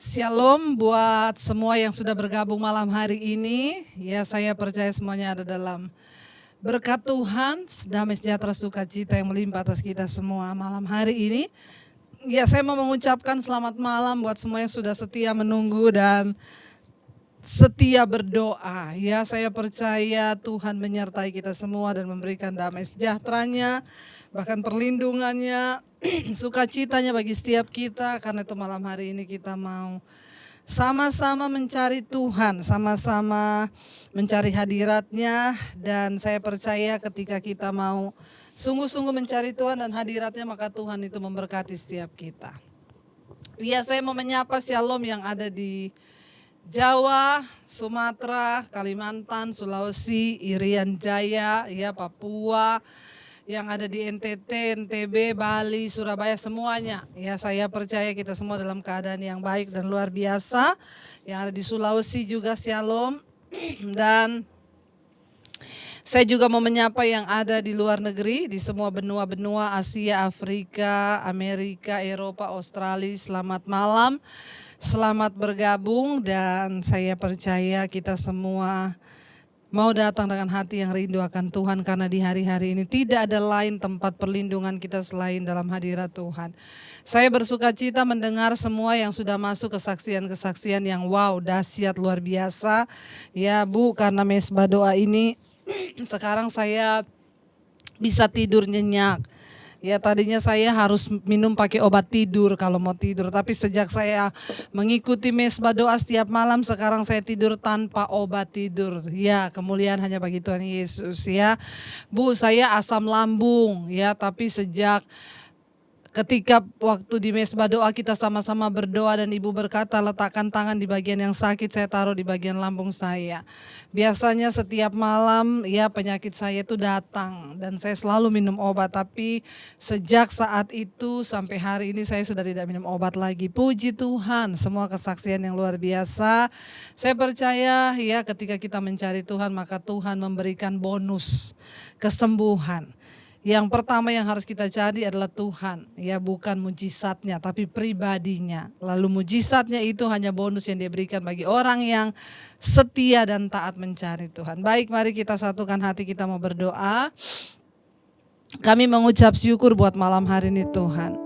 Shalom buat semua yang sudah bergabung malam hari ini. Ya, saya percaya semuanya ada dalam berkat Tuhan, damai sejahtera sukacita yang melimpah atas kita semua malam hari ini. Ya, saya mau mengucapkan selamat malam buat semua yang sudah setia menunggu dan setia berdoa. Ya, saya percaya Tuhan menyertai kita semua dan memberikan damai sejahteranya, bahkan perlindungannya, sukacitanya bagi setiap kita. Karena itu malam hari ini kita mau sama-sama mencari Tuhan, sama-sama mencari hadiratnya. Dan saya percaya ketika kita mau sungguh-sungguh mencari Tuhan dan hadiratnya, maka Tuhan itu memberkati setiap kita. Ya, saya mau menyapa Shalom yang ada di Jawa, Sumatera, Kalimantan, Sulawesi, Irian Jaya, ya Papua, yang ada di NTT, NTB, Bali, Surabaya, semuanya. Ya, saya percaya kita semua dalam keadaan yang baik dan luar biasa. Yang ada di Sulawesi juga Shalom. Dan saya juga mau menyapa yang ada di luar negeri, di semua benua-benua Asia, Afrika, Amerika, Eropa, Australia. Selamat malam. Selamat bergabung dan saya percaya kita semua mau datang dengan hati yang rindu akan Tuhan, karena di hari-hari ini tidak ada lain tempat perlindungan kita selain dalam hadirat Tuhan. Saya bersuka cita mendengar semua yang sudah masuk kesaksian-kesaksian yang wow, dahsyat, luar biasa. Ya Bu, karena mesbah doa ini sekarang saya bisa tidur nyenyak. Ya, tadinya saya harus minum pakai obat tidur kalau mau tidur. Tapi sejak saya mengikuti mesbah doa setiap malam, sekarang saya tidur tanpa obat tidur. Ya, kemuliaan hanya bagi Tuhan Yesus ya. Bu, saya asam lambung ya, tapi sejak ketika waktu di mesbah doa kita sama-sama berdoa dan Ibu berkata letakkan tangan di bagian yang sakit, saya taruh di bagian lambung saya. Biasanya setiap malam ya penyakit saya itu datang dan saya selalu minum obat, tapi sejak saat itu sampai hari ini saya sudah tidak minum obat lagi. Puji Tuhan, semua kesaksian yang luar biasa. Saya percaya ya ketika kita mencari Tuhan, maka Tuhan memberikan bonus kesembuhan. Yang pertama yang harus kita cari adalah Tuhan, ya bukan mujizatnya tapi pribadinya. Lalu mujizatnya itu hanya bonus yang diberikan bagi orang yang setia dan taat mencari Tuhan. Baik, mari kita satukan hati, kita mau berdoa. Kami mengucap syukur buat malam hari ini Tuhan.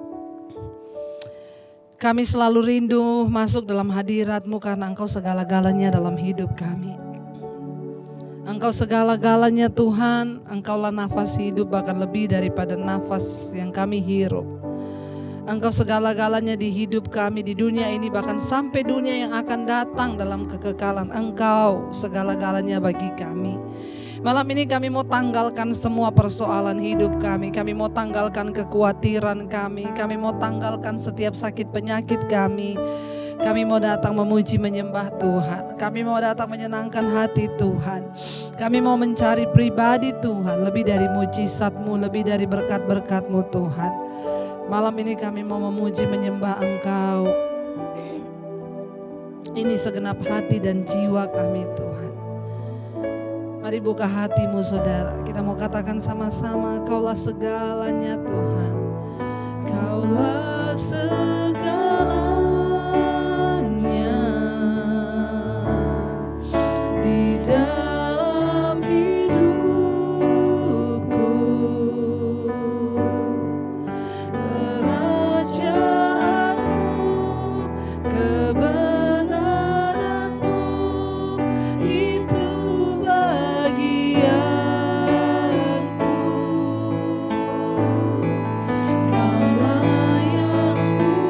Kami selalu rindu masuk dalam hadirat-Mu karena Engkau segala-galanya dalam hidup kami. Engkau segala-galanya Tuhan, Engkaulah nafas hidup bahkan lebih daripada nafas yang kami hirup. Engkau segala-galanya di hidup kami di dunia ini, bahkan sampai dunia yang akan datang dalam kekekalan. Engkau segala-galanya bagi kami. Malam ini kami mau tanggalkan semua persoalan hidup kami. Kami mau tanggalkan kekhawatiran kami mau tanggalkan setiap sakit penyakit kami. Kami mau datang memuji menyembah Tuhan. Kami mau datang menyenangkan hati Tuhan. Kami mau mencari pribadi Tuhan, lebih dari mujizat-Mu, lebih dari berkat-berkat-Mu Tuhan. Malam ini kami mau memuji menyembah Engkau. Ini segenap hati dan jiwa kami Tuhan. Mari buka hatimu saudara. Kita mau katakan sama-sama, Kaulah segalanya Tuhan. Kaulah segalanya. Dalam hidupku, kerajaan-Mu, kebenaran-Mu, itu bagianku. Kaulah yang ku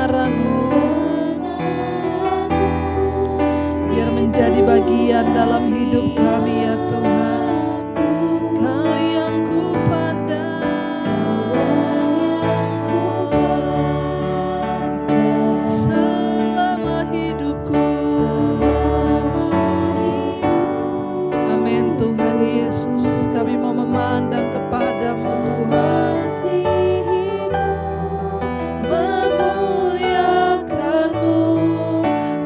kebenaran-Mu biar menjadi bagian dalam hidup kami ya Tuhan. Kau yang ku pandang selama hidupku. Amin Tuhan Yesus, kami mau memandang kepadamu Tuhan, memuliakanmu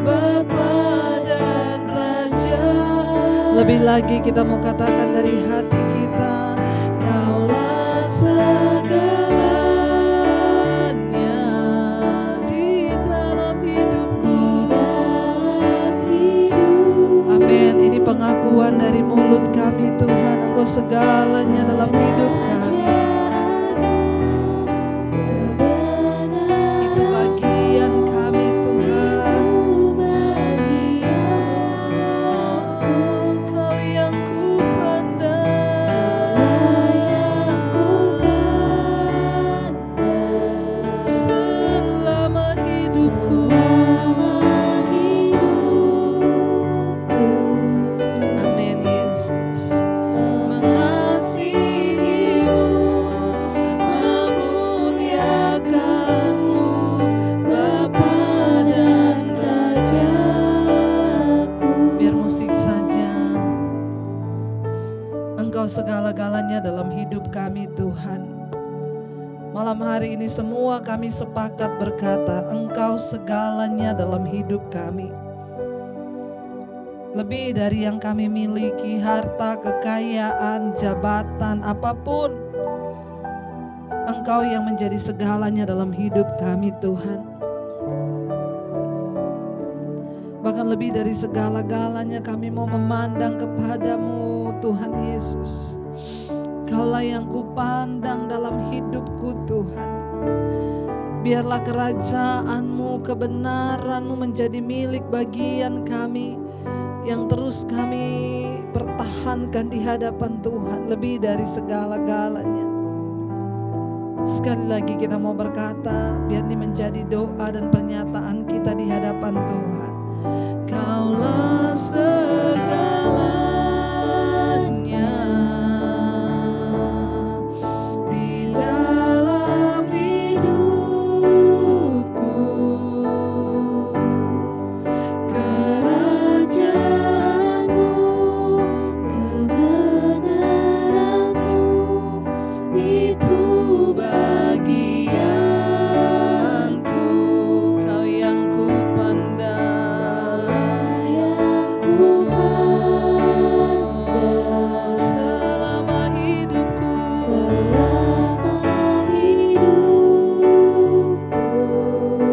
Bapa dan Raja. Lebih lagi kita mau katakan dari hati kita, Kaulah segalanya di dalam hidupku. Amin. Ini pengakuan dari mulut kami Tuhan, Engkau segalanya dalam hidup kami. Itu bagian kami Tuhan. Kau yang ku pandang selama hidupku. Amin Yesus. Mengasihimu, memuliakanmu Bapa dan Rajaku. Biar musik saja. Engkau segala-galanya dalam hidup kami Tuhan. Malam hari ini semua kami sepakat berkata, Engkau segalanya dalam hidup kami. Lebih dari yang kami miliki, harta, kekayaan, jabatan, apapun. Engkau yang menjadi segalanya dalam hidup kami Tuhan. Bahkan lebih dari segala-galanya kami mau memandang kepadamu Tuhan Yesus. Kaulah yang kupandang dalam hidupku Tuhan. Biarlah kerajaan-Mu, kebenaran-Mu menjadi milik bagian kami, yang terus kami pertahankan di hadapan Tuhan lebih dari segala-galanya. Sekali lagi kita mau berkata, biar ini menjadi doa dan pernyataan kita di hadapan Tuhan. Kaulah segalanya di dalam hidupku. Kerajaan-Mu, kebenaran-Mu, itu bagianku. Kau yang ku pandang selama hidupku.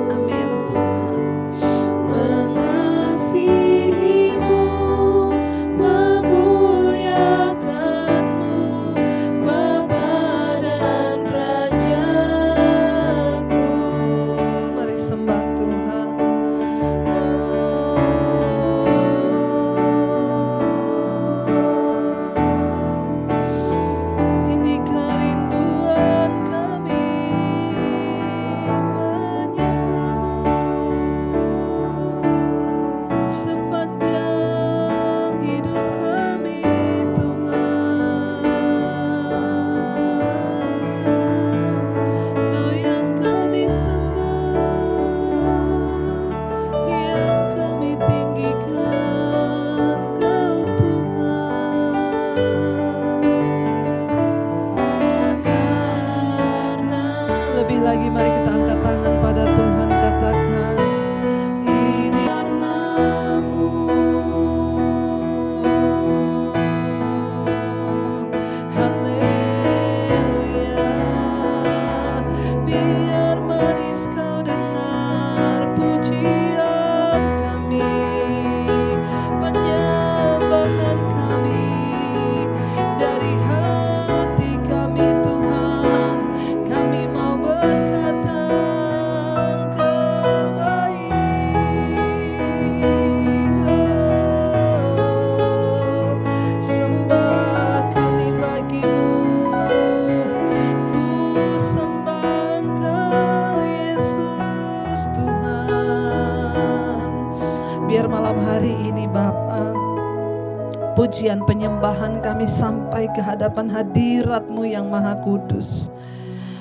Amin Tuhan. Mengasihimu, memuliakanmu Bapa dan Rajaku. Mari sembah Tuhan. Ini kerinduan kami menyembah-Mu sepanjang hidup kami Tuhan. Kau yang kami sembah, yang kami tinggikan, Kau Tuhan. Karena lebih lagi mari kita angkat tangan pada Tuhan, katakan ini karena-Mu. Haleluya. Biar manis Kau dengar pujian kami, penyembahan kami dari hati kami Tuhan. Kami mau berkata Engkau baik. Sembah kami bagi-Mu, ku sembah Engkau Yesus Tuhan. Tuhan. Biar malam hari ini Bapa, pujian penyembahan kami sampai ke hadapan hadirat-Mu yang maha kudus.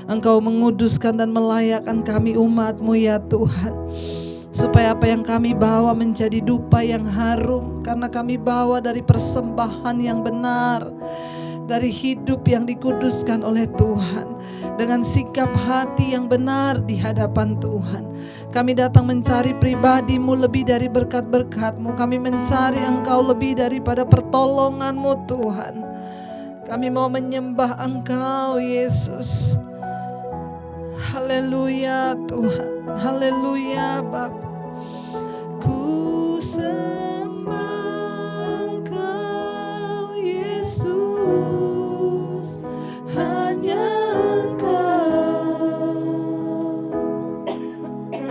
Engkau menguduskan dan melayakkan kami umat-Mu ya Tuhan, supaya apa yang kami bawa menjadi dupa yang harum, karena kami bawa dari persembahan yang benar, dari hidup yang dikuduskan oleh Tuhan, dengan sikap hati yang benar di hadapan Tuhan. Kami datang mencari pribadi-Mu lebih dari berkat-berkat-Mu. Kami mencari Engkau lebih daripada pertolongan-Mu Tuhan. Kami mau menyembah Engkau Yesus. Haleluya Tuhan, haleluya Bapa. Ku sembah Engkau Yesus, hanya Engkau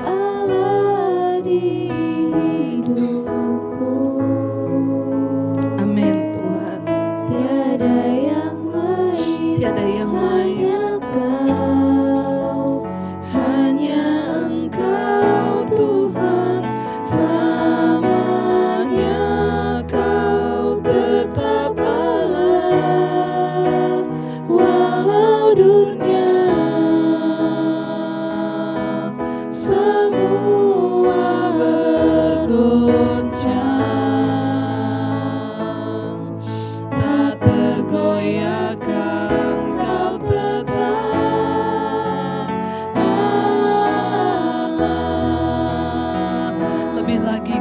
Allah di hidupku. Amin Tuhan. Tiada yang lain, tiada yang lain.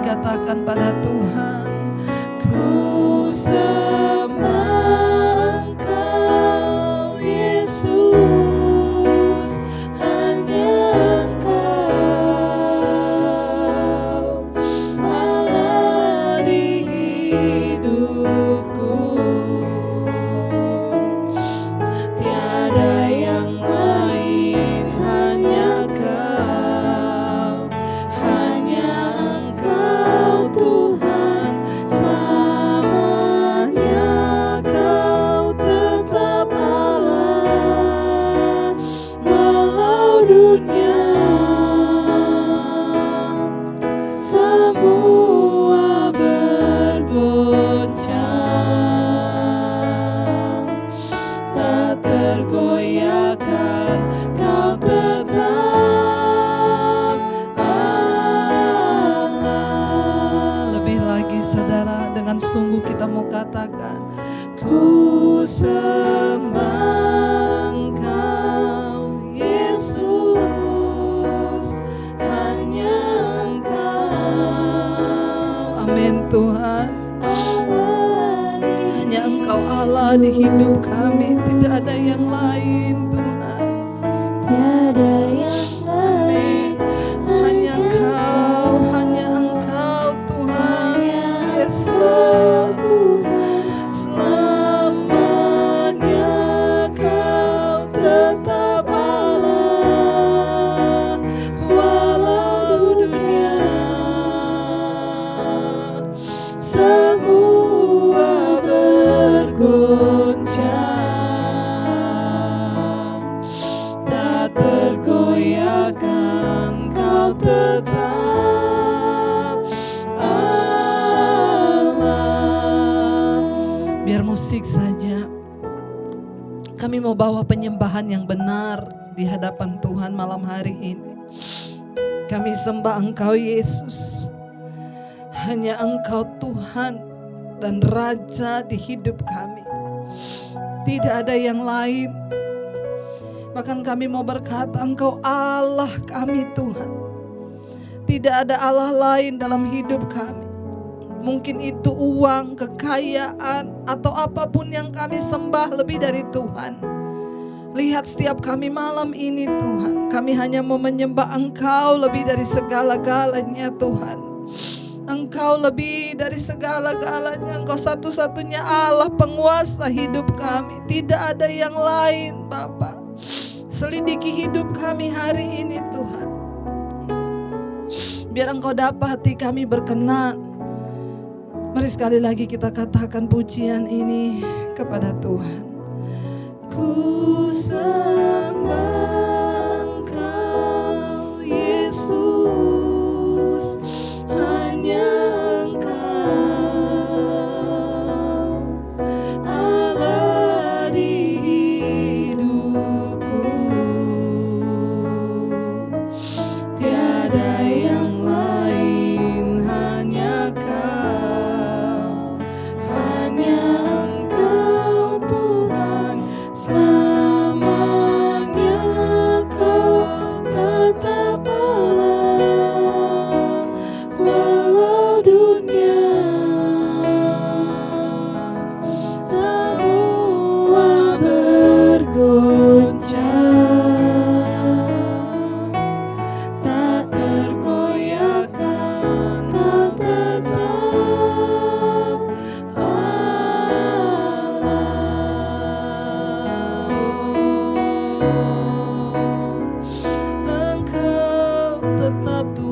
Katakan pada Tuhan, ku sembah Engkau Yesus, hanya Engkau Allah di hidupku. Tiada yang lain, hanya Kau, hanya Tuhan, selamanya Kau tetap Allah, walau dunia semua bergoncang, tak tergoyahkan Kau tetap Allah. Lebih lagi saudara, dengan sungguh kita mau katakan, ku sembah Engkau Yesus, hanya Engkau. Amin Tuhan. Hanya Engkau Allah di hidup kami, tidak ada yang lain Tuhan. Tiada yang lain. Hanya Engkau, hanya Engkau Tuhan. Yes Lord. Selamanya Kau tetap Allah, walau dunia semua bergoncang, tak tergoyahkan Kau tetap Allah. Biar musik saja, kami mau bawa penyembahan yang benar di hadapan Tuhan malam hari ini. Kami sembah Engkau Yesus, hanya Engkau Tuhan dan Raja di hidup kami. Tidak ada yang lain. Bahkan kami mau berkata, Engkau Allah kami Tuhan. Tidak ada Allah lain dalam hidup kami. Mungkin itu uang, kekayaan, atau apapun yang kami sembah lebih dari Tuhan. Lihat setiap kami malam ini Tuhan, kami hanya mau menyembah Engkau lebih dari segala-galanya Tuhan. Engkau lebih dari segala-galanya. Engkau satu-satunya Allah penguasa hidup kami. Tidak ada yang lain Bapa. Selidiki hidup kami hari ini Tuhan. Biar Engkau dapati kami berkenan. Mari sekali lagi kita katakan pujian ini kepada Tuhan. Ku sembah Engkau Yesus.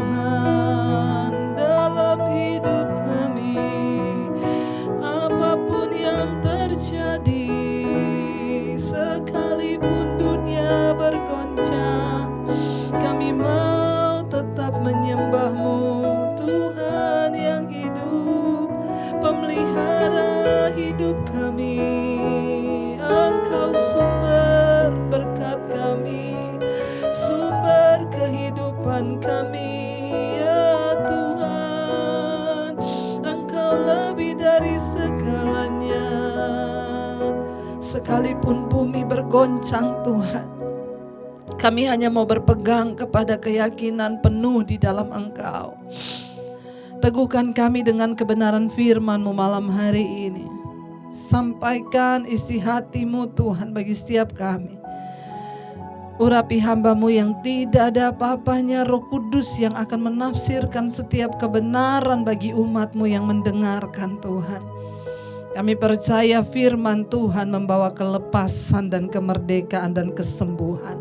Tuhan dalam hidup kami. Apapun yang terjadi, sekalipun dunia bergoncang, kami mau tetap menyembah-Mu, Tuhan yang hidup, pemelihara hidup kami. Engkau sumber berkat kami, sumber kehidupan kami, ya Tuhan. Engkau lebih dari segalanya. Sekalipun bumi bergoncang Tuhan, kami hanya mau berpegang kepada keyakinan penuh di dalam Engkau. Teguhkan kami dengan kebenaran firman-Mu malam hari ini. Sampaikan isi hati-Mu Tuhan bagi setiap kami. Urapi hamba-Mu yang tidak ada apa-apanya, Roh Kudus yang akan menafsirkan setiap kebenaran bagi umat-Mu yang mendengarkan Tuhan. Kami percaya firman Tuhan membawa kelepasan dan kemerdekaan dan kesembuhan.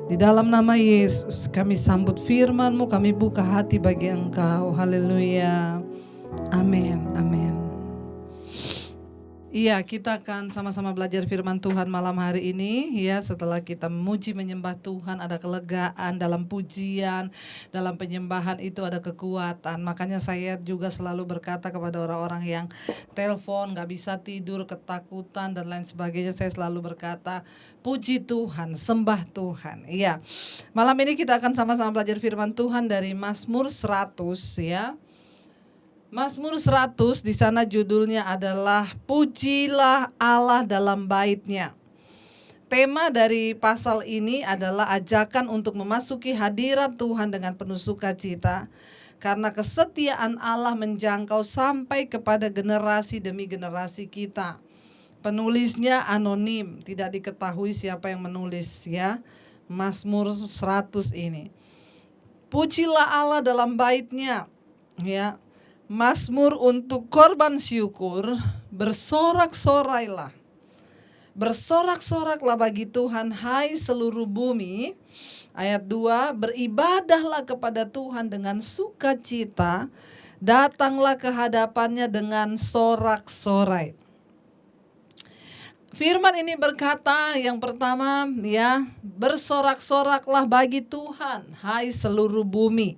Di dalam nama Yesus kami sambut firman-Mu, kami buka hati bagi Engkau. Haleluya. Amin. Amin. Iya, kita akan sama-sama belajar firman Tuhan malam hari ini. Ya, setelah kita memuji menyembah Tuhan, ada kelegaan dalam pujian, dalam penyembahan itu ada kekuatan. Makanya saya juga selalu berkata kepada orang-orang yang telepon, gak bisa tidur, ketakutan dan lain sebagainya, saya selalu berkata, puji Tuhan, sembah Tuhan. Iya, malam ini kita akan sama-sama belajar firman Tuhan dari Mazmur 100 ya. Mazmur 100 di sana judulnya adalah Pujilah Allah dalam bait-Nya. Tema dari pasal ini adalah ajakan untuk memasuki hadirat Tuhan dengan penuh sukacita, karena kesetiaan Allah menjangkau sampai kepada generasi demi generasi kita. Penulisnya anonim, tidak diketahui siapa yang menulis ya. Mazmur 100 ini. Pujilah Allah dalam bait-Nya ya. Mazmur untuk korban syukur, bersorak-sorailah. Bersorak-soraklah bagi Tuhan, hai seluruh bumi. Ayat 2, beribadahlah kepada Tuhan dengan sukacita, datanglah ke hadapannya dengan sorak-sorai. Firman ini berkata yang pertama ya, bersorak-soraklah bagi Tuhan, hai seluruh bumi.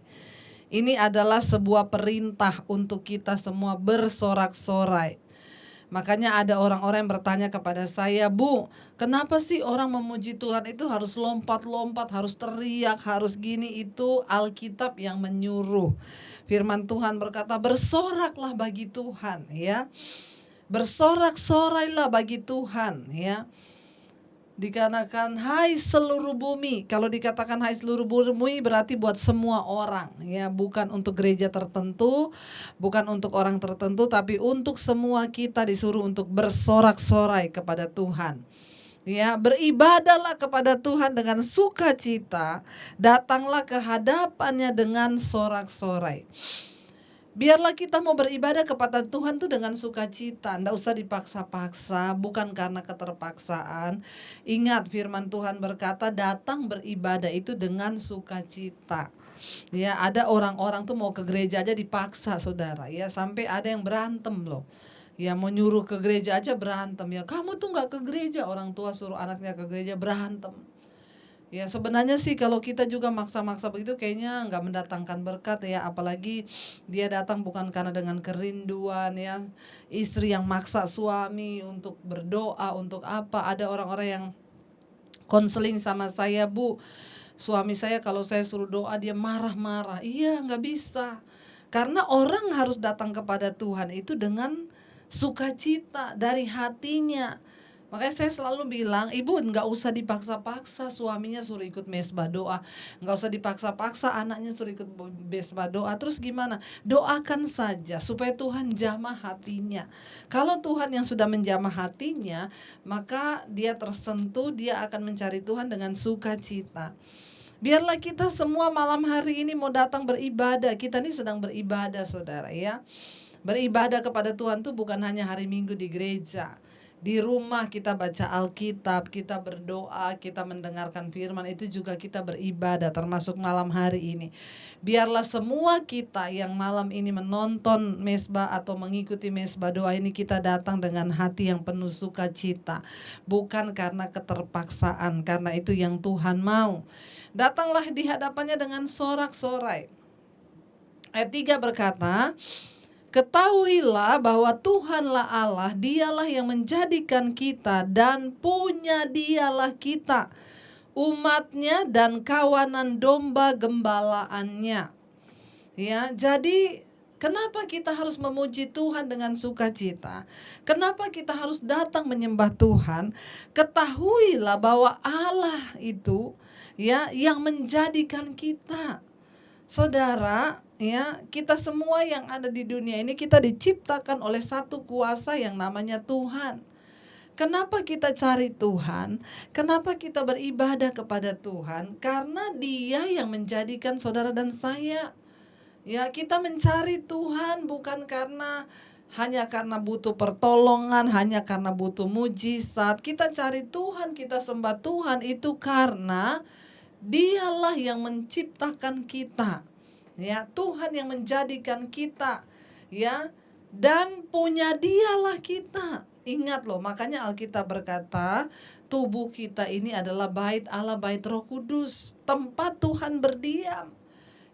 Ini adalah sebuah perintah untuk kita semua bersorak-sorai. Makanya ada orang-orang yang bertanya kepada saya, Bu, kenapa sih orang memuji Tuhan itu harus lompat-lompat, harus teriak, harus gini? Itu Alkitab yang menyuruh. Firman Tuhan berkata, bersoraklah bagi Tuhan ya. Bersorak-sorailah bagi Tuhan ya. Dikarenakan hai seluruh bumi. Kalau dikatakan hai seluruh bumi berarti buat semua orang ya, bukan untuk gereja tertentu, bukan untuk orang tertentu, tapi untuk semua kita disuruh untuk bersorak-sorai kepada Tuhan. Ya, beribadahlah kepada Tuhan dengan sukacita, datanglah ke hadapannya dengan sorak-sorai. Biarlah kita mau beribadah kepada Tuhan tuh dengan sukacita, enggak usah dipaksa-paksa, bukan karena keterpaksaan. Ingat firman Tuhan berkata, datang beribadah itu dengan sukacita. Ya, ada orang-orang tuh mau ke gereja aja dipaksa, saudara. Ya, sampai ada yang berantem loh. Ya, mau nyuruh ke gereja aja berantem. Ya, kamu tuh enggak ke gereja, orang tua suruh anaknya ke gereja berantem. Ya, sebenarnya sih kalau kita juga maksa-maksa begitu kayaknya nggak mendatangkan berkat ya. Apalagi dia datang bukan karena dengan kerinduan ya. Istri yang maksa suami untuk berdoa, untuk apa. Ada orang-orang yang konseling sama saya, Bu, suami saya kalau saya suruh doa dia marah-marah. Iya, nggak bisa. Karena orang harus datang kepada Tuhan itu dengan sukacita dari hatinya. Makanya saya selalu bilang, ibu nggak usah dipaksa-paksa suaminya suruh ikut mesbah doa, nggak usah dipaksa-paksa anaknya suruh ikut mesbah doa. Terus gimana? Doakan saja supaya Tuhan jamah hatinya. Kalau Tuhan yang sudah menjamah hatinya, maka dia tersentuh, dia akan mencari Tuhan dengan sukacita. Biarlah kita semua malam hari ini mau datang beribadah. Kita ini sedang beribadah, saudara ya. Beribadah kepada Tuhan itu bukan hanya hari Minggu di gereja. Di rumah kita baca Alkitab, kita berdoa, kita mendengarkan firman, itu juga kita beribadah, termasuk malam hari ini. Biarlah semua kita yang malam ini menonton mesbah atau mengikuti mesbah doa ini, kita datang dengan hati yang penuh sukacita, bukan karena keterpaksaan, karena itu yang Tuhan mau. Datanglah di hadapannya dengan sorak-sorai. Ayat 3 berkata, ketahuilah bahwa Tuhanlah Allah, dialah yang menjadikan kita dan punya dialah kita, umatnya dan kawanan domba gembalaannya. Ya, jadi kenapa kita harus memuji Tuhan dengan sukacita? Kenapa kita harus datang menyembah Tuhan? Ketahuilah bahwa Allah itu ya yang menjadikan kita. Saudara, ya, kita semua yang ada di dunia ini kita diciptakan oleh satu kuasa yang namanya Tuhan. Kenapa kita cari Tuhan? Kenapa kita beribadah kepada Tuhan? Karena Dia yang menjadikan saudara dan saya. Ya, kita mencari Tuhan bukan hanya karena butuh pertolongan, hanya karena butuh mujizat. Kita cari Tuhan, kita sembah Tuhan itu karena Dialah yang menciptakan kita. Ya, Tuhan yang menjadikan kita, ya, dan punya Dialah kita. Ingat loh, makanya Alkitab berkata, tubuh kita ini adalah bait Allah, bait Roh Kudus, tempat Tuhan berdiam.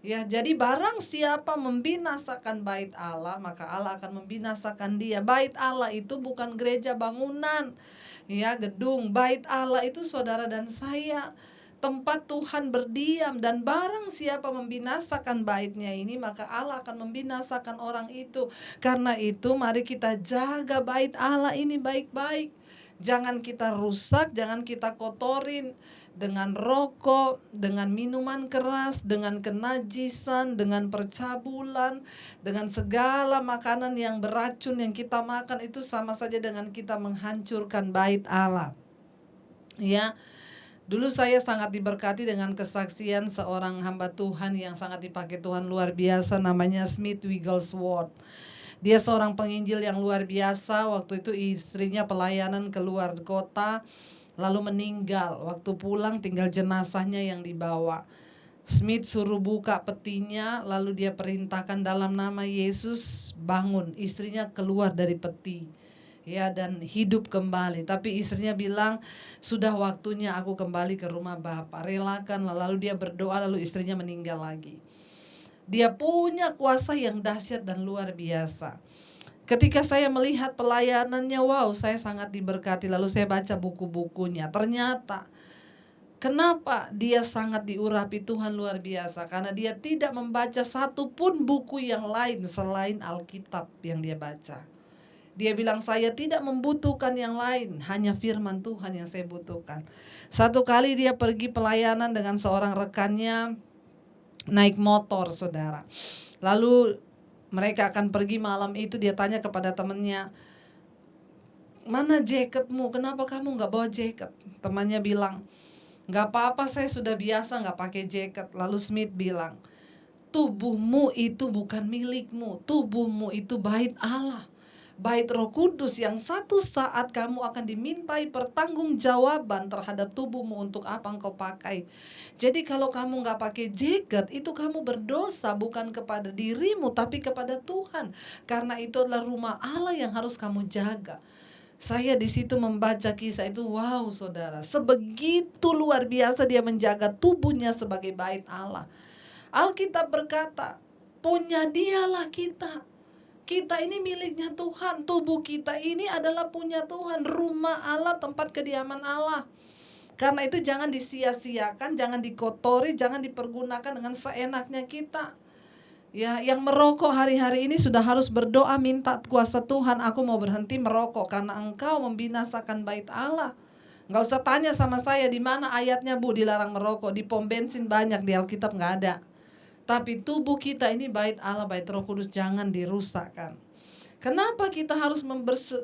Ya, jadi barang siapa membinasakan bait Allah, maka Allah akan membinasakan dia. Bait Allah itu bukan gereja bangunan, ya, gedung. Bait Allah itu saudara dan saya, tempat Tuhan berdiam. Dan barang siapa membinasakan baitnya ini, maka Allah akan membinasakan orang itu. Karena itu mari kita jaga bait Allah ini baik-baik. Jangan kita rusak, jangan kita kotorin dengan rokok, dengan minuman keras, dengan kenajisan, dengan percabulan, dengan segala makanan yang beracun yang kita makan. Itu sama saja dengan kita menghancurkan bait Allah. Ya, dulu saya sangat diberkati dengan kesaksian seorang hamba Tuhan yang sangat dipakai Tuhan luar biasa, namanya Smith Wigglesworth. Dia seorang penginjil yang luar biasa. Waktu itu istrinya pelayanan keluar kota, lalu meninggal. Waktu pulang tinggal jenazahnya yang dibawa. Smith suruh buka petinya, lalu dia perintahkan dalam nama Yesus, bangun. Istrinya keluar dari peti, ya, dan hidup kembali. Tapi istrinya bilang, sudah waktunya aku kembali ke rumah Bapa, relakan. Lalu dia berdoa, lalu istrinya meninggal lagi. Dia punya kuasa yang dahsyat dan luar biasa. Ketika saya melihat pelayanannya, wow, saya sangat diberkati. Lalu saya baca buku-bukunya. Ternyata kenapa dia sangat diurapi Tuhan luar biasa? Karena dia tidak membaca satupun buku yang lain selain Alkitab yang dia baca. Dia bilang, saya tidak membutuhkan yang lain, hanya firman Tuhan yang saya butuhkan. Satu kali dia pergi pelayanan dengan seorang rekannya, naik motor, saudara. Lalu mereka akan pergi malam itu. Dia tanya kepada temannya, mana jaketmu? Kenapa kamu gak bawa jaket? Temannya bilang, gak apa-apa, saya sudah biasa gak pakai jaket. Lalu Smith bilang, tubuhmu itu bukan milikmu. Tubuhmu itu bait Allah, bait Roh Kudus yang satu saat kamu akan dimintai pertanggungjawaban terhadap tubuhmu untuk apa engkau pakai. Jadi kalau kamu gak pakai jaket, itu kamu berdosa bukan kepada dirimu tapi kepada Tuhan. Karena itu adalah rumah Allah yang harus kamu jaga. Saya di situ membaca kisah itu, wow saudara, sebegitu luar biasa dia menjaga tubuhnya sebagai bait Allah. Alkitab berkata, punya dialah kita. Kita ini miliknya Tuhan. Tubuh kita ini adalah punya Tuhan, rumah Allah, tempat kediaman Allah. Karena itu jangan disia-siakan, jangan dikotori, jangan dipergunakan dengan seenaknya kita. Ya, yang merokok hari-hari ini sudah harus berdoa minta kuasa Tuhan, aku mau berhenti merokok karena engkau membinasakan bait Allah. Enggak usah tanya sama saya di mana ayatnya Bu dilarang merokok. Di pom bensin banyak, di Alkitab enggak ada. Tapi tubuh kita ini bait Allah, bait Roh Kudus, jangan dirusakkan. Kenapa kita harus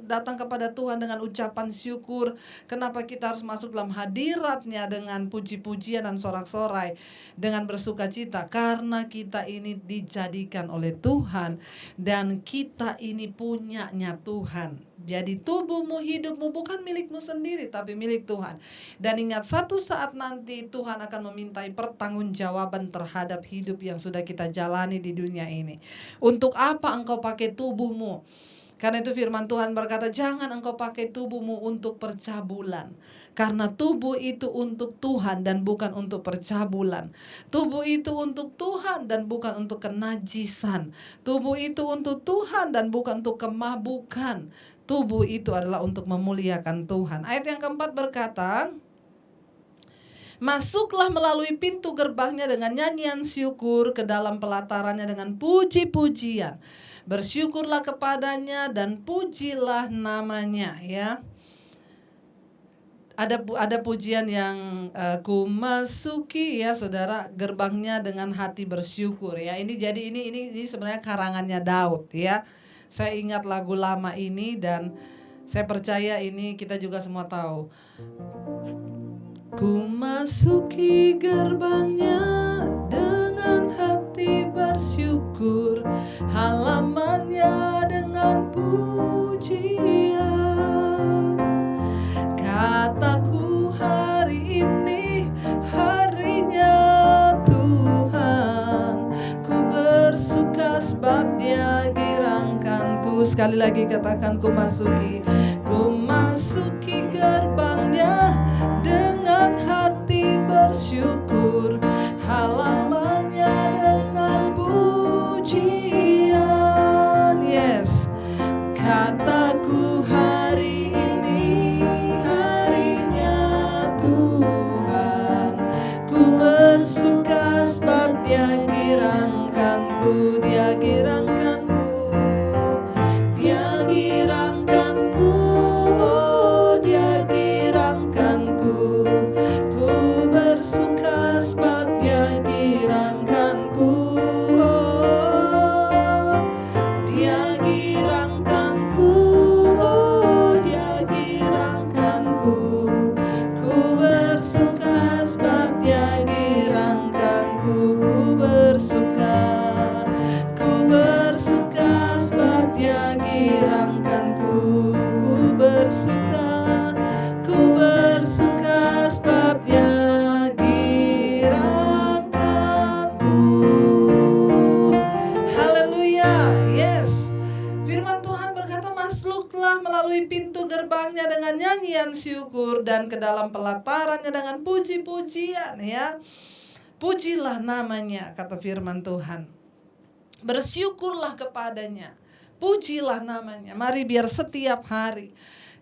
datang kepada Tuhan dengan ucapan syukur? Kenapa kita harus masuk dalam hadiratnya dengan puji-pujian dan sorak-sorai, dengan bersukacita? Karena kita ini dijadikan oleh Tuhan dan kita ini punyanya Tuhan. Jadi tubuhmu, hidupmu bukan milikmu sendiri, tapi milik Tuhan. Dan ingat, satu saat nanti Tuhan akan memintai pertanggungjawaban terhadap hidup yang sudah kita jalani di dunia ini. Untuk apa engkau pakai tubuhmu? Karena itu firman Tuhan berkata, jangan engkau pakai tubuhmu untuk percabulan. Karena tubuh itu untuk Tuhan dan bukan untuk percabulan. Tubuh itu untuk Tuhan dan bukan untuk kenajisan. Tubuh itu untuk Tuhan dan bukan untuk kemabukan. Tubuh itu adalah untuk memuliakan Tuhan. Ayat yang keempat berkata, masuklah melalui pintu gerbangnya dengan nyanyian syukur, ke dalam pelatarannya dengan puji-pujian. Bersyukurlah kepadanya dan pujilah namanya, ya. Ada pujian yang ku masuki, ya saudara, gerbangnya dengan hati bersyukur, ya. Ini sebenarnya karangannya Daud, ya. Saya ingat lagu lama ini dan saya percaya ini kita juga semua tahu. Ku masuki gerbangnya dengan hati bersyukur, halamannya dengan pujian. Kataku hari ini harinya Tuhan, ku bersuka sebab Dia girangkanku. Sekali lagi katakan, ku masuki gerbangnya dengan hati bersyukur, halamannya dengan pujian. Yes, kataku hari ini harinya Tuhan, ku bersuka sebab Dia girangkanku, Dia girangkanku, Dia girangkanku, oh Dia girangkanku. Ku bersuka sebab Dia girangkanku, oh Dia girangkanku, oh Dia girangkanku. Ku bersuka sebab Dia girangkanku, ku bersuka sebab Dia girangkanku, ku bersuka sebab Dia girangkanku. Haleluya, yes. Firman Tuhan berkata, masuklah melalui pintu gerbangnya dengan nyanyian syukur dan ke dalam pelatarannya dengan puji-pujian, ya. Pujilah namanya, kata firman Tuhan. Bersyukurlah kepadanya, pujilah namanya. Mari biar setiap hari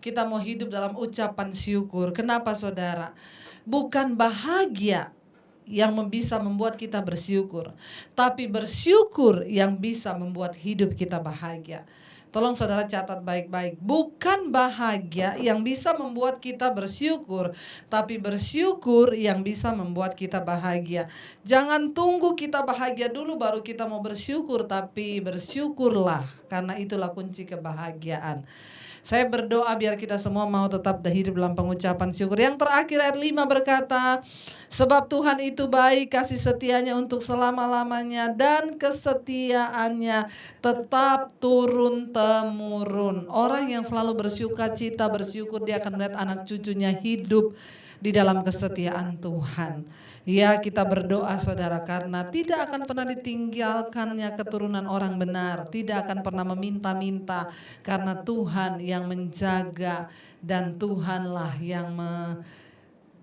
kita mau hidup dalam ucapan syukur. Kenapa saudara? Bukan bahagia yang bisa membuat kita bersyukur, tapi bersyukur yang bisa membuat hidup kita bahagia. Tolong saudara catat baik-baik. Bukan bahagia yang bisa membuat kita bersyukur, tapi bersyukur yang bisa membuat kita bahagia. Jangan tunggu kita bahagia dulu baru kita mau bersyukur, tapi bersyukurlah, karena itulah kunci kebahagiaan. Saya berdoa biar kita semua mau tetap hidup dalam pengucapan syukur. Yang terakhir ayat 5 berkata, sebab Tuhan itu baik, kasih setianya untuk selama-lamanya, dan kesetiaannya tetap turun-temurun. Orang yang selalu bersukacita, bersyukur, dia akan melihat anak cucunya hidup di dalam kesetiaan Tuhan. Ya, kita berdoa saudara, karena tidak akan pernah ditinggalkannya keturunan orang benar, tidak akan pernah meminta-minta, karena Tuhan yang menjaga dan Tuhanlah yang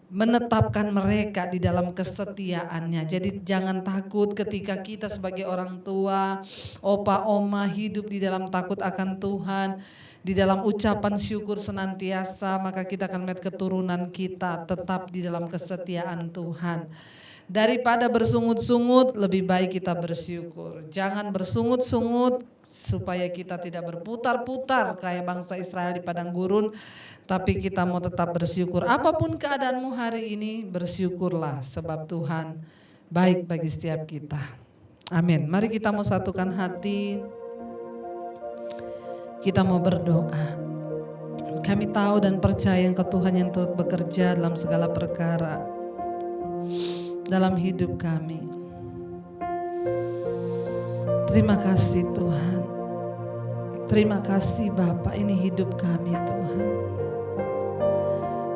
menetapkan mereka di dalam kesetiaannya. Jadi jangan takut ketika kita sebagai orang tua, opa, oma hidup di dalam takut akan Tuhan, di dalam ucapan syukur senantiasa, maka kita akan melihat keturunan kita tetap di dalam kesetiaan Tuhan. Daripada bersungut-sungut, lebih baik kita bersyukur. Jangan bersungut-sungut supaya kita tidak berputar-putar kayak bangsa Israel di padang gurun, tapi kita mau tetap bersyukur. Apapun keadaanmu hari ini, bersyukurlah sebab Tuhan baik bagi setiap kita. Amin. Mari kita mau satukan hati. Kita mau berdoa. Kami tahu dan percaya Engkau Tuhan yang turut bekerja dalam segala perkara dalam hidup kami. Terima kasih Tuhan. Terima kasih Bapa, ini hidup kami Tuhan.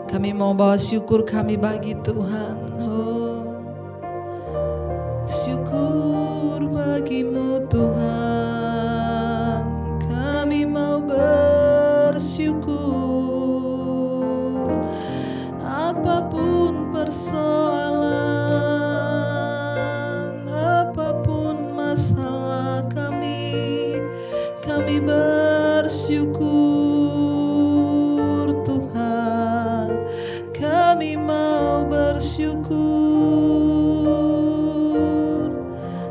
Kami mau bawa syukur kami bagi Tuhan. Oh, syukur bagimu Tuhan. Kami mau bersyukur. Apapun persoalan, apapun masalah kami bersyukur Tuhan. Kami mau bersyukur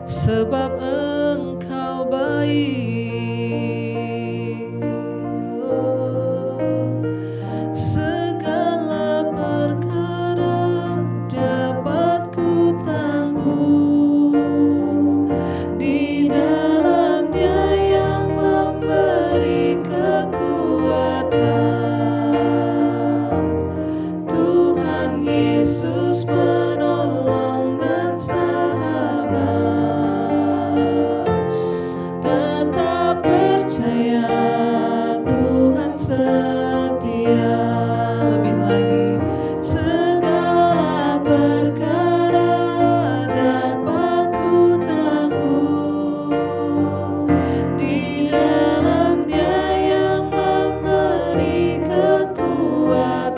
sebab Engkau baik. Segala perkara dapat ku tanggung di dalam Dia yang memberi kekuatan. Tuhan Yesus penolong dan sahabat. Tetap percaya Tuhan setia. Lebih lagi, segala perkara dapat ku tanggung di dalam Dia yang memberi kekuatan.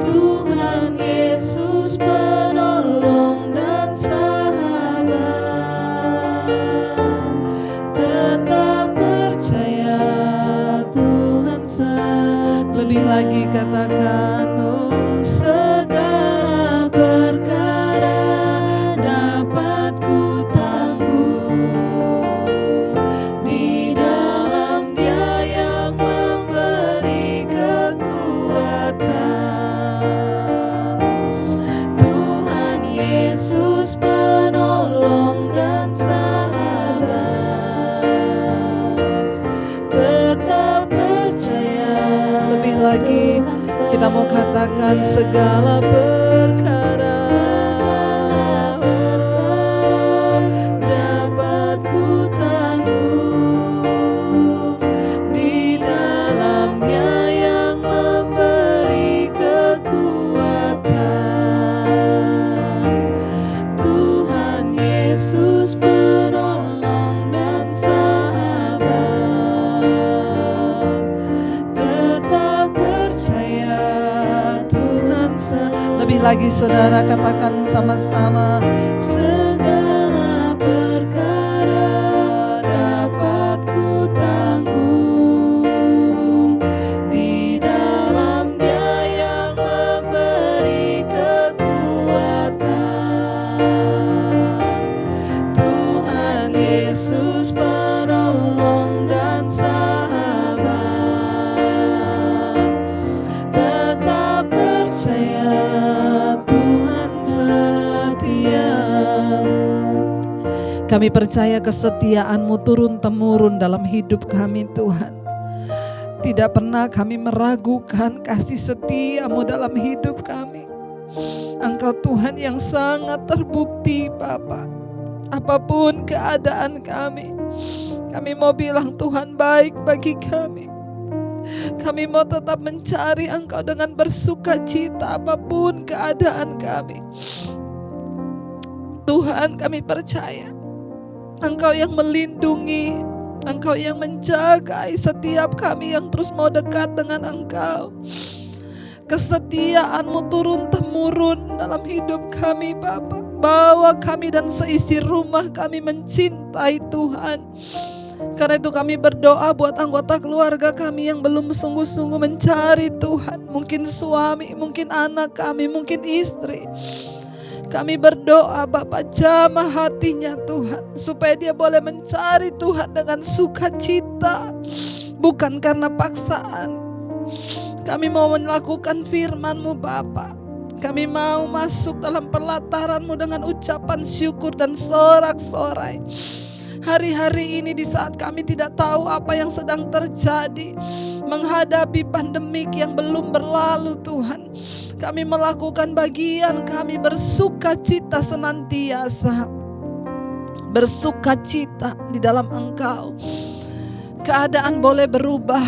Tuhan Yesus penolong dan sahabat. Tetap percaya Tuhan lebih lagi katakan, oh, segala perkara dapat ku tanggung di dalam Dia yang memberi kekuatan. Tuhan Yesus penolong dan sahabat. Tetap percaya. Lebih lagi kita mau katakan segala perkara dapat ku tanggung di dalam Dia yang memberi kekuatan. Tuhan Yesus penolong dan sahabat. Tetap percaya Tuhan lebih lagi saudara katakan sama-sama, segala perkara dapat ku tanggung di dalam Dia yang memberi kekuatan. Tuhan Yesus penolong dan sahabat. Tetap percaya Tuhan setia. Kami percaya kesetiaan-Mu turun-temurun dalam hidup kami Tuhan. Tidak pernah kami meragukan kasih setia-Mu dalam hidup kami. Engkau Tuhan yang sangat terbukti Bapa. Apapun keadaan kami mau bilang Tuhan baik bagi kami. Kami mau tetap mencari Engkau dengan bersukacita apapun keadaan kami. Tuhan, kami percaya Engkau yang melindungi, Engkau yang menjaga setiap kami yang terus mau dekat dengan Engkau. Kesetiaan-Mu turun-temurun dalam hidup kami Bapa. Bawa kami dan seisi rumah kami mencintai Tuhan. Karena itu kami berdoa buat anggota keluarga kami yang belum sungguh-sungguh mencari Tuhan. Mungkin suami, mungkin anak kami, mungkin istri. Kami berdoa Bapa, jamah hatinya Tuhan, supaya dia boleh mencari Tuhan dengan sukacita, bukan karena paksaan. Kami mau melakukan firman-Mu Bapa. Kami mau masuk dalam pelataran-Mu dengan ucapan syukur dan sorak-sorai. Hari-hari ini di saat kami tidak tahu apa yang sedang terjadi, menghadapi pandemik yang belum berlalu Tuhan, kami melakukan bagian kami bersukacita senantiasa. bersukacita di dalam Engkau. Keadaan boleh berubah,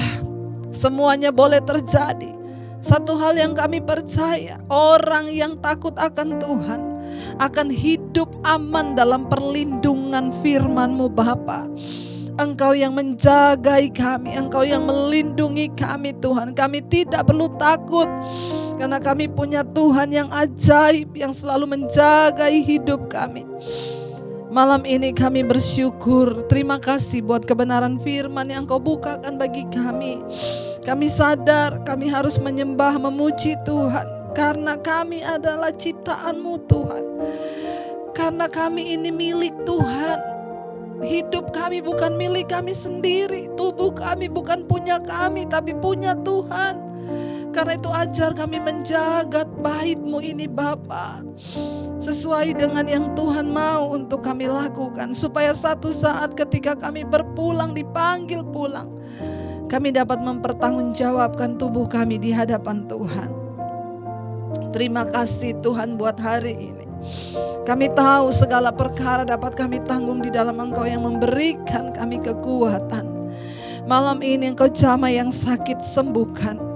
semuanya boleh terjadi. Satu hal yang kami percaya, orang yang takut akan Tuhan akan hidup aman dalam perlindungan firman-Mu Bapa. Engkau yang menjagai kami, Engkau yang melindungi kami Tuhan. Kami tidak perlu takut karena kami punya Tuhan yang ajaib yang selalu menjagai hidup kami. Malam ini kami bersyukur, terima kasih buat kebenaran firman yang Engkau bukakan bagi kami. Kami sadar kami harus menyembah, memuji Tuhan karena kami adalah ciptaan-Mu Tuhan. Karena kami ini milik Tuhan. Hidup kami bukan milik kami sendiri, tubuh kami bukan punya kami tapi punya Tuhan. Karena itu ajar kami menjaga bait-Mu ini Bapa, sesuai dengan yang Tuhan mau untuk kami lakukan, supaya satu saat ketika kami berpulang, dipanggil pulang, kami dapat mempertanggungjawabkan tubuh kami di hadapan Tuhan. Terima kasih Tuhan buat hari ini. Kami tahu segala perkara dapat kami tanggung di dalam Engkau yang memberikan kami kekuatan. Malam ini Engkau jamah yang sakit sembuhkan.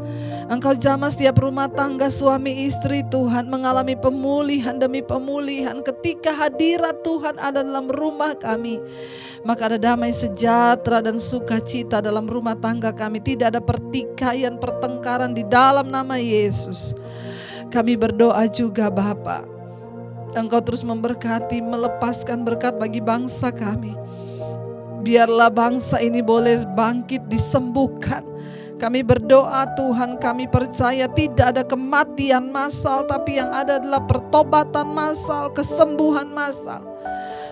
Engkau jamah setiap rumah tangga suami istri Tuhan mengalami pemulihan demi pemulihan. Ketika hadirat Tuhan ada dalam rumah kami, maka ada damai sejahtera dan sukacita dalam rumah tangga kami. Tidak ada pertikaian, pertengkaran di dalam nama Yesus. Kami berdoa juga Bapa, Engkau terus memberkati, melepaskan berkat bagi bangsa kami. Biarlah bangsa ini boleh bangkit, disembuhkan. Kami berdoa Tuhan, kami percaya tidak ada kematian massal, tapi yang ada adalah pertobatan massal, kesembuhan massal.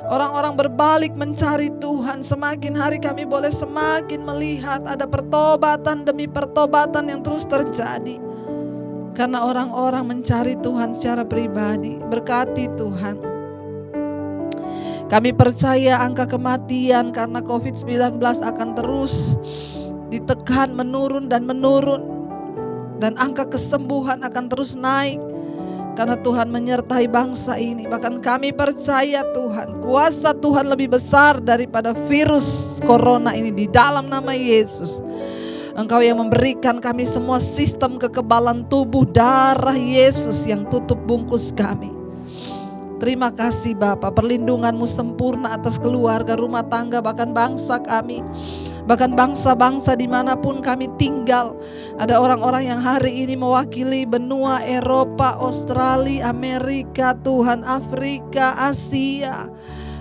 Orang-orang berbalik mencari Tuhan. Semakin hari kami boleh semakin melihat ada pertobatan demi pertobatan yang terus terjadi. Karena orang-orang mencari Tuhan secara pribadi. Berkati Tuhan. Kami percaya angka kematian karena COVID-19 akan terus ditekan, menurun dan menurun. Dan angka kesembuhan akan terus naik. Karena Tuhan menyertai bangsa ini. Bahkan kami percaya Tuhan, kuasa Tuhan lebih besar daripada virus corona ini di dalam nama Yesus. Engkau yang memberikan kami semua sistem kekebalan tubuh, darah Yesus yang tutup bungkus kami. Terima kasih Bapa, perlindungan-Mu sempurna atas keluarga, rumah tangga, bahkan bangsa kami. Bahkan bangsa-bangsa dimanapun kami tinggal. Ada orang-orang yang hari ini mewakili benua Eropa, Australia, Amerika, Tuhan, Afrika, Asia.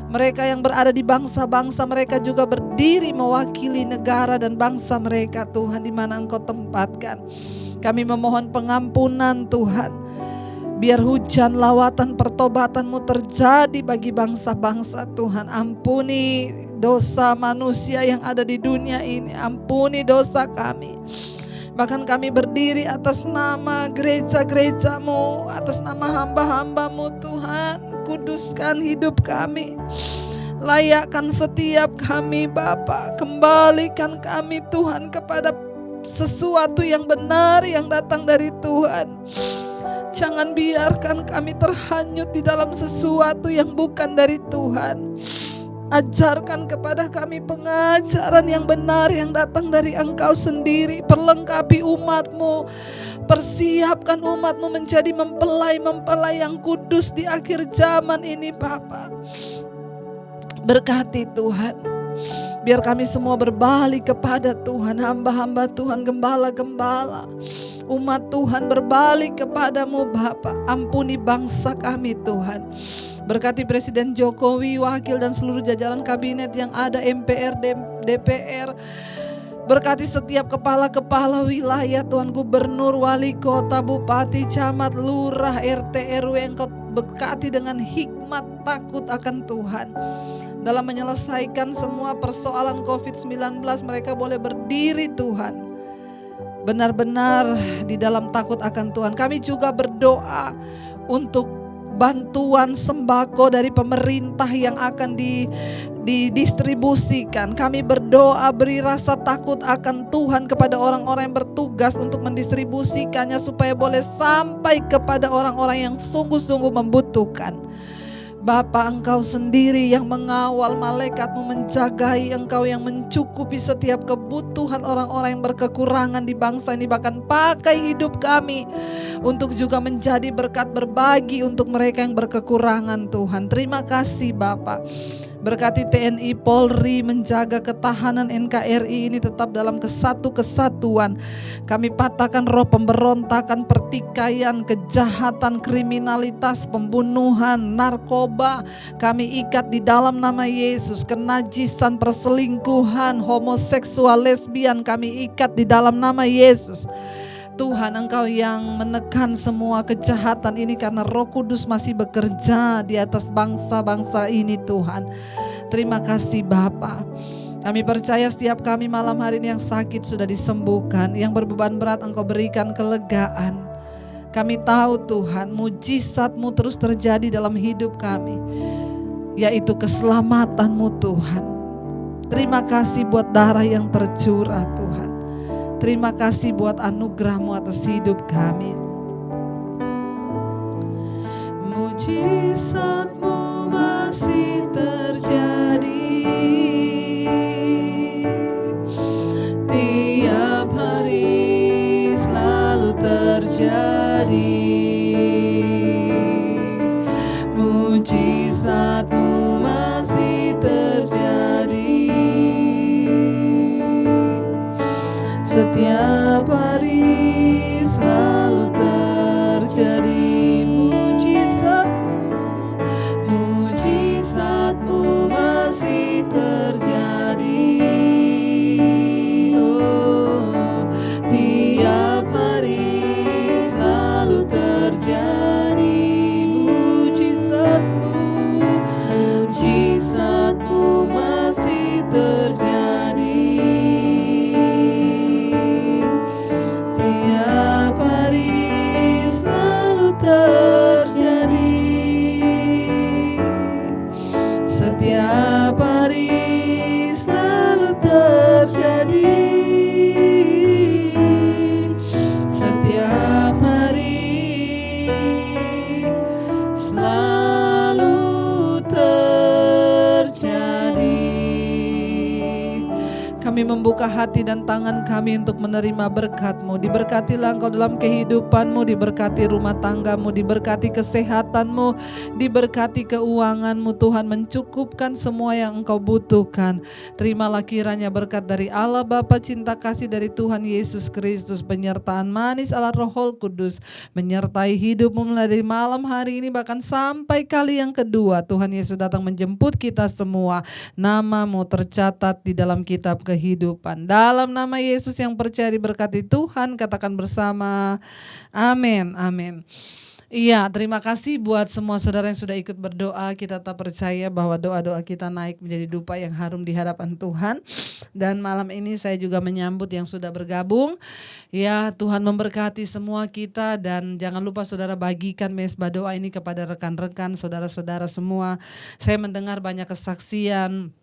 Mereka yang berada di bangsa-bangsa, mereka juga berdiri mewakili negara dan bangsa mereka Tuhan di mana Engkau tempatkan. Kami memohon pengampunan Tuhan. Biar hujan lawatan pertobatan-Mu terjadi bagi bangsa-bangsa Tuhan. Ampuni dosa manusia yang ada di dunia ini. Ampuni dosa kami. Bahkan kami berdiri atas nama gereja-gereja-Mu, atas nama hamba-hamba-Mu Tuhan. Kuduskan hidup kami. Layakkan setiap kami Bapa. Kembalikan kami Tuhan kepada sesuatu yang benar yang datang dari Tuhan. Jangan biarkan kami terhanyut di dalam sesuatu yang bukan dari Tuhan. Ajarkan kepada kami pengajaran yang benar yang datang dari Engkau sendiri. Perlengkapi umat-Mu. Persiapkan umat-Mu menjadi mempelai-mempelai yang kudus di akhir zaman ini Bapa. Berkati Tuhan. Biar kami semua berbalik kepada Tuhan. Hamba-hamba Tuhan, gembala-gembala. Umat Tuhan berbalik kepadamu Bapa. Ampuni bangsa kami Tuhan. Berkati Presiden Jokowi, wakil dan seluruh jajaran kabinet yang ada, MPR, DPR. Berkati setiap kepala-kepala wilayah Tuhan, gubernur, wali kota, bupati, camat, lurah, RT, RW. Engkau berkati dengan hikmat takut akan Tuhan. Dalam menyelesaikan semua persoalan COVID-19 mereka boleh berdiri Tuhan. Benar-benar di dalam takut akan Tuhan. Kami juga berdoa untuk bantuan sembako dari pemerintah yang akan didistribusikan. Kami berdoa beri rasa takut akan Tuhan kepada orang-orang yang bertugas untuk mendistribusikannya supaya boleh sampai kepada orang-orang yang sungguh-sungguh membutuhkan. Bapa, Engkau sendiri yang mengawal, malaikat-Mu menjagai, Engkau yang mencukupi setiap kebutuhan orang-orang yang berkekurangan di bangsa ini. Bahkan pakai hidup kami untuk juga menjadi berkat, berbagi untuk mereka yang berkekurangan Tuhan. Terima kasih Bapa. Berkati TNI Polri, menjaga ketahanan NKRI ini tetap dalam kesatuan. Kami patahkan roh pemberontakan, pertikaian, kejahatan, kriminalitas, pembunuhan, narkoba. Kami ikat di dalam nama Yesus. Kenajisan, perselingkuhan, homoseksual, lesbian, kami ikat di dalam nama Yesus. Tuhan, Engkau yang menekan semua kejahatan ini karena Roh Kudus masih bekerja di atas bangsa-bangsa ini Tuhan. Terima kasih Bapa. Kami percaya setiap kami malam hari ini yang sakit sudah disembuhkan, yang berbeban berat Engkau berikan kelegaan. Kami tahu Tuhan, mujizat-Mu terus terjadi dalam hidup kami, yaitu keselamatan-Mu Tuhan. Terima kasih buat darah yang tercurah Tuhan. Terima kasih buat anugerah-Mu atas hidup kami. Mujizat-Mu masih terjadi tiap hari, selalu terjadi. Mujizat-Mu masih terjadi setiap hari, selalu terjadi. Mujizat-Mu masih terjadi. Oh, tiap hari selalu terjadi. Mujizat-Mu masih terjadi. Setiap hari selalu terjadi. Setiap hari selalu terjadi. Setiap hari selalu terjadi. Kami membuka hati dan tangan kami untuk menerima berkat-Mu. Diberkatilah Engkau dalam kehidupan-Mu, diberkati rumah tangga-Mu, diberkati kesehatan-Mu, diberkati keuangan-Mu Tuhan, mencukupkan semua yang Engkau butuhkan. Terimalah kiranya berkat dari Allah Bapa, cinta kasih dari Tuhan Yesus Kristus, penyertaan manis Allah Roh Kudus menyertai hidup-Mu mulai dari malam hari ini bahkan sampai kali yang kedua Tuhan Yesus datang menjemput kita semua. Nama-Mu tercatat di dalam kitab kehidupan. Dalam nama Yesus yang percaya diberkati Tuhan, katakan bersama amin, amin. Iya, terima kasih buat semua saudara yang sudah ikut berdoa. Kita tetap percaya bahwa doa-doa kita naik menjadi dupa yang harum di hadapan Tuhan. Dan malam ini saya juga menyambut yang sudah bergabung. Ya, Tuhan memberkati semua kita, dan jangan lupa saudara bagikan mesbah doa ini kepada rekan-rekan, saudara-saudara semua. Saya mendengar banyak kesaksian.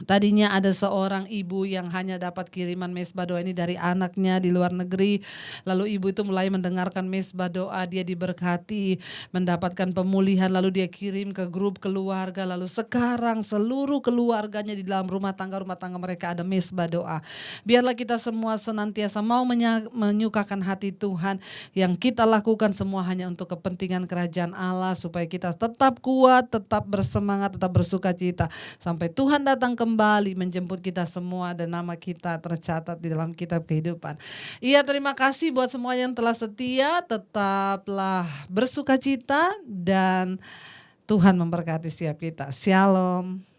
Tadinya ada seorang ibu yang hanya dapat kiriman mesbah doa ini dari anaknya di luar negeri. Lalu ibu itu mulai mendengarkan mesbah doa, dia diberkati, mendapatkan pemulihan, lalu dia kirim ke grup keluarga. Lalu sekarang seluruh keluarganya di dalam rumah tangga mereka ada mesbah doa. Biarlah kita semua senantiasa mau menyukakan hati Tuhan. Yang kita lakukan semua hanya untuk kepentingan kerajaan Allah, supaya kita tetap kuat, tetap bersemangat, tetap bersuka cita sampai Tuhan datang kembali menjemput kita semua dan nama kita tercatat di dalam kitab kehidupan. Iya, terima kasih buat semua yang telah setia. Tetaplah bersuka cita dan Tuhan memberkati setiap kita. Shalom.